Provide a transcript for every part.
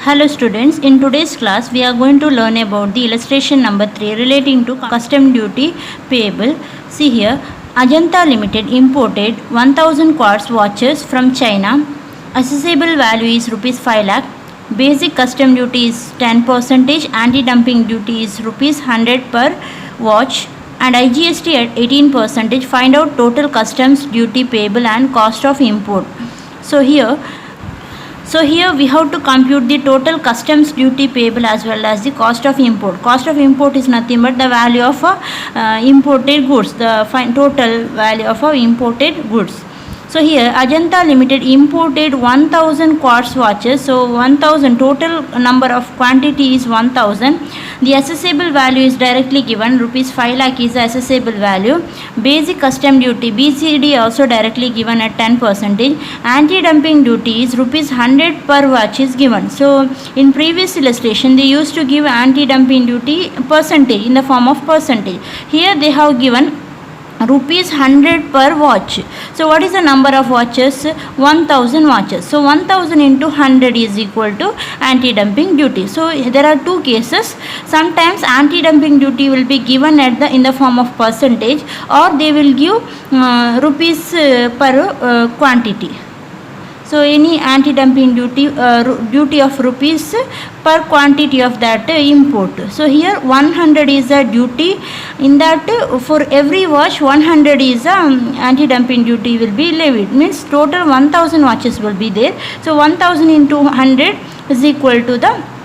Hello students, in today's class we are going to learn about the illustration number 3 relating to custom duty payable. See here, Ajanta Limited imported 1000 quartz watches from China. Assessable value is rupees 5 lakh. Basic custom duty is 10%, anti-dumping duty is rupees 100 per watch and IGST at 18%. Find out total customs duty payable and cost of import. So here we have to compute the total customs duty payable as well as the cost of import. Cost of import is nothing but the value of imported goods, the total value of imported goods. So here Ajanta Limited imported 1000 quartz watches. So 1000 total number of quantity is 1000. The assessable value is directly given, rupees 5 lakh is the assessable value. Basic custom duty BCD also directly given at 10%. Anti-dumping duty is rupees 100 per watch is given. So in previous illustration they used to give anti-dumping duty percentage in the form of percentage. Here they have given rupees 100 per watch. So what is the number of watches? 1000 watches. So 1000 into 100 is equal to anti-dumping duty. So there are two cases. Sometimes anti-dumping duty will be given at in the form of percentage, or they will give rupees per quantity. So any anti-dumping duty duty of rupees per quantity of that import. So here 100 is a duty. In that for every watch 100 is anti-dumping duty will be levied. Means total 1000 watches will be there. So 1000 into 100 is equal to the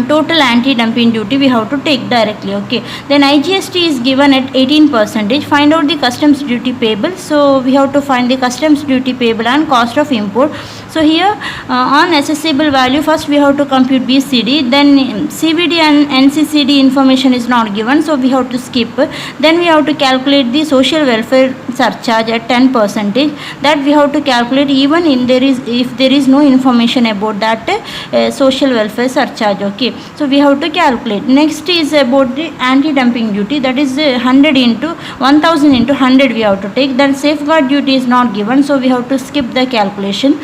total anti-dumping duty we have to take directly. Okay, then IGST is given at 18%. Find out the customs duty payable. So we have to find the customs duty payable and cost of import. So here on assessable value, first we have to compute BCD, then CVD and NCCD information is not given, so we have to skip. Then we have to calculate the social welfare surcharge at 10%. That we have to calculate even in if there is no information about that social welfare surcharge. Okay, so we have to calculate. Next is about the anti-dumping duty, that is 100 into 1000 into 100 we have to take. Then safeguard duty is not given, so we have to skip the calculation.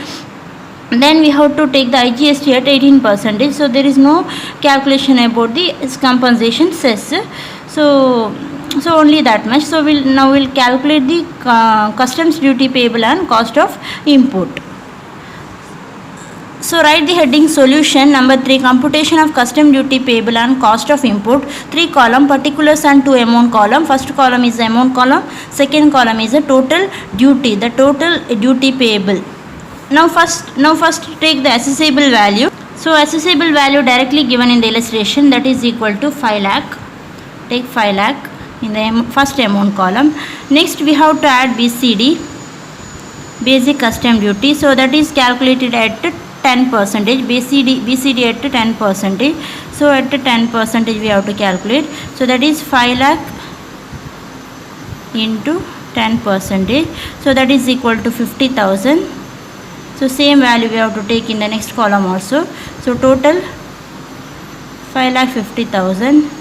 Then we have to take the IGST at 18%. So there is no calculation about the compensation cess. So only that much. So we'll calculate the customs duty payable and cost of import. So write the heading solution. Number 3, computation of custom duty payable and cost of import. 3 column, particulars and 2 amount column. First column is the amount column. Second column is the total duty, the total duty payable. Now first take the assessable value. So assessable value directly given in the illustration, that is equal to 5 lakh. Take 5 lakh in the first amount column. Next we have to add BCD, basic custom duty. So that is calculated at 10%. BCD at 10%. So at 10% we have to calculate. So that is 5 lakh into 10%. So that is equal to 50,000. So same value we have to take in the next column also. So total 5,50,000.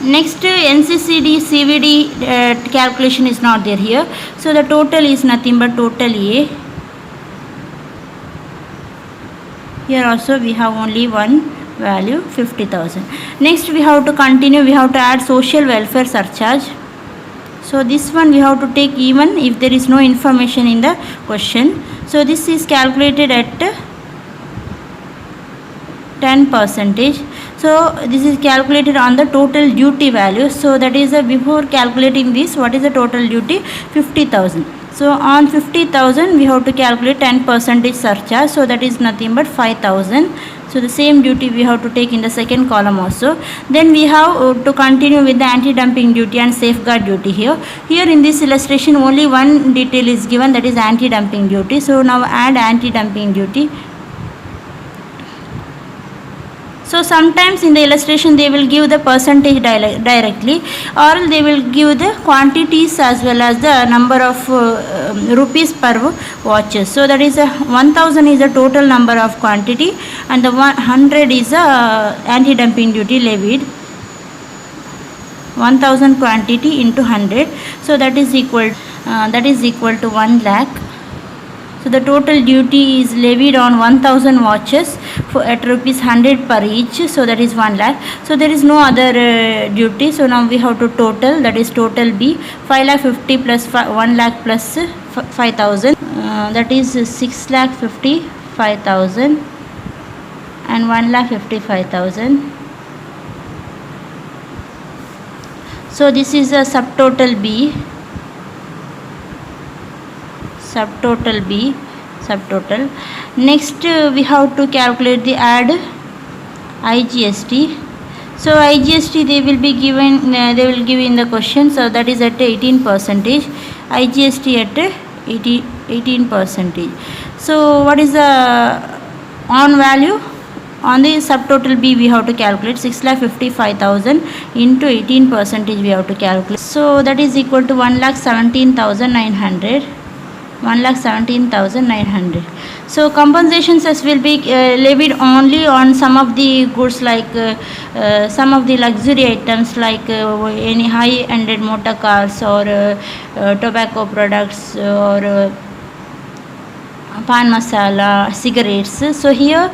Next NCCD CVD calculation is not there here. So the total is nothing but total A. Here also we have only one value, 50,000. Next we have to continue. We have to add social welfare surcharge. So this one we have to take even if there is no information in the question. So this is calculated at 10%. So this is calculated on the total duty value. So that is before calculating this, what is the total duty? 50,000. So on 50,000 we have to calculate 10% surcharge. So that is nothing but 5,000. So the same duty we have to take in the second column also. Then we have to continue with the anti-dumping duty and safeguard duty here. Here in this illustration only one detail is given, that is anti-dumping duty. So now add anti-dumping duty. So sometimes in the illustration they will give the percentage directly, or they will give the quantities as well as the number of rupees per watches. So that is 1000 is the total number of quantity and the 100 is anti-dumping duty levied. 1000 quantity into 100. So that is equal to 1 lakh. So the total duty is levied on 1000 watches at rupees 100 per each. So that is 1 lakh. So there is no other duty. So now we have to total, that is total B, 5 lakh 50 plus 1 lakh plus 5000. That is 6 lakh 55,000 and 1 lakh 55,000. So this is a subtotal B. Subtotal. Next we have to calculate the add IGST. So IGST they will be given, they will give in the question. So that is at 18%. IGST at 18%. So what is the on value? On the subtotal B we have to calculate 6,55,000 into 18% we have to calculate. So that is equal to 1,17,900. 1,17,900. So compensation cess will be levied only on some of the goods, like some of the luxury items, like any high-ended motor cars or tobacco products or pan masala, cigarettes. So here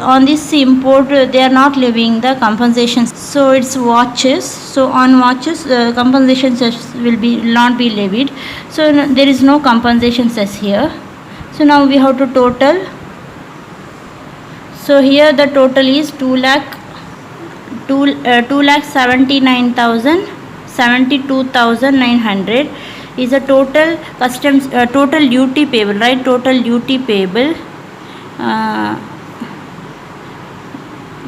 on this import they are not levying the compensation. So it's watches. So on watches compensation cess will not be levied. So there is no compensation cess here. So now we have to total. So here the total is 2,79,72,900 is a total customs total duty payable, right? Total duty payable.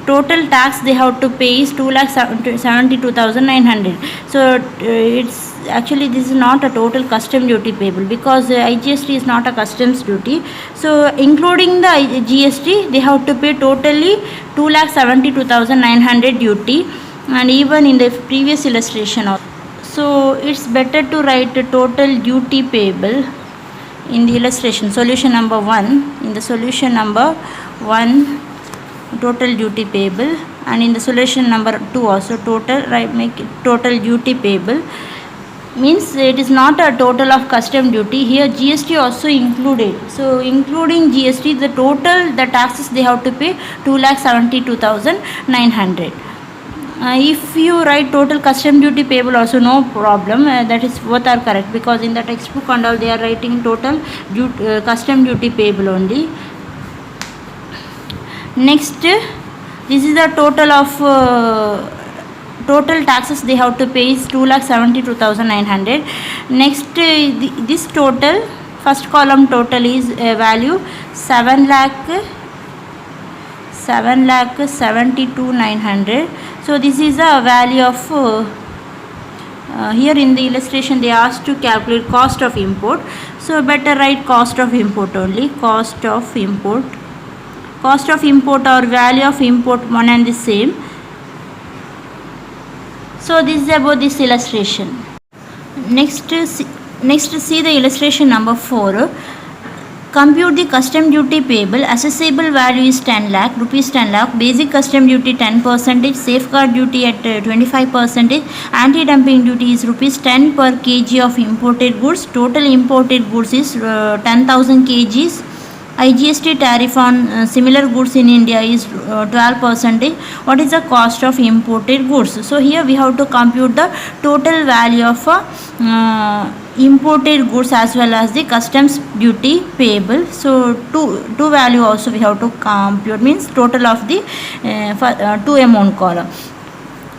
Total tax they have to pay is 2,72,900. So it's actually, this is not a total custom duty payable, because IGST is not a customs duty. So including the GST they have to pay totally 2,72,900 duty, and even in the previous illustration also. So it's better to write the total duty payable in the illustration, solution number 1. In the solution number 1, total duty payable, and in the solution number 2 also total, right? Make it total duty payable, means it is not a total of custom duty. Here GST also included. So including GST, the total the taxes they have to pay 2,72,900. If you write total custom duty payable also, no problem, that is both are correct, because in the textbook and all they are writing total custom duty payable only. Next, this is the total of total taxes they have to pay is 2,72,900. Next this total, first column total is value 7,72,900. So this is a value of here in the illustration they asked to calculate cost of import. So better write cost of import only. Cost of import or value of import, one and the same. So this is about this illustration. Next see the illustration number 4. Compute the custom duty payable. Assessable value is 10 lakh, rupees 10 lakh. Basic custom duty 10%, safeguard duty at 25%, anti-dumping duty is rupees 10 per kg of imported goods. Total imported goods is 10,000 kgs. IGST tariff on similar goods in India is 12%. What is the cost of imported goods? So here we have to compute the total value of imported goods as well as the customs duty payable. So two value also we have to compute, means total of the two amount column.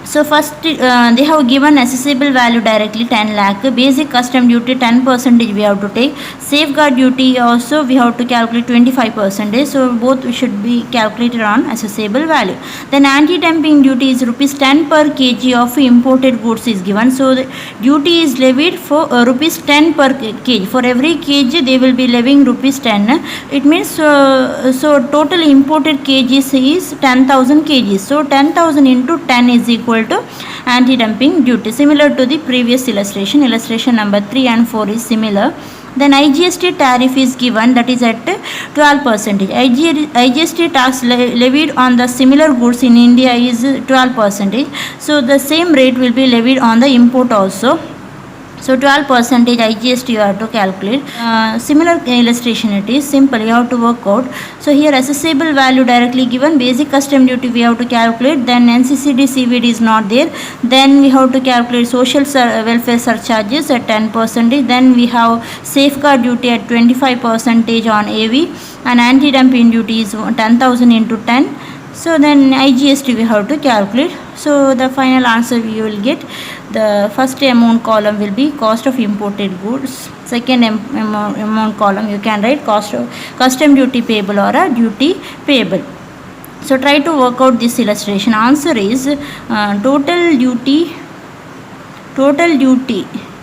So first they have given assessable value directly 10 lakh, basic custom duty 10% we have to take, safeguard duty also we have to calculate 25%. So both should be calculated on assessable value. Then anti-dumping duty is rupees 10 per kg of imported goods is given. So the duty is levied for rupees 10 per kg. For every kg they will be levying rupees 10. It means so total imported kgs is 10,000 kgs. So 10,000 into 10 is equal to anti-dumping duty, similar to the previous illustration. Illustration number 3 and 4 is similar. Then IGST tariff is given, that is at 12%. IGST tax levied on the similar goods in India is 12%. So the same rate will be levied on the import also. So 12% IGST you have to calculate. Similar illustration, it is simple, you have to work out. So here assessable value directly given, basic custom duty we have to calculate, then NCCD CVD is not there, then we have to calculate social welfare surcharges at 10%, then we have safeguard duty at 25% on AV, and anti-dumping duty is 10,000 into 10. So then IGST we have to calculate. So the final answer you will get, the first amount column will be cost of imported goods, second amount column you can write cost of custom duty payable or a duty payable. So try to work out this illustration. Answer is total duty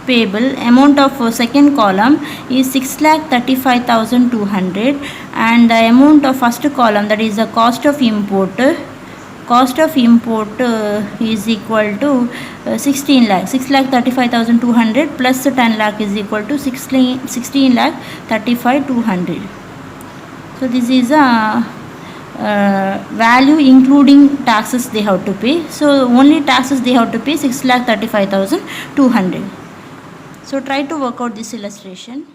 payable amount of second column is 6,35,200, and the amount of first column, that is the cost of import is equal to 16 lakh. 6,35,200 plus 10 lakh is equal to 16,35,200. So this is a value including taxes they have to pay. So only taxes they have to pay 6,35,200. So try to work out this illustration.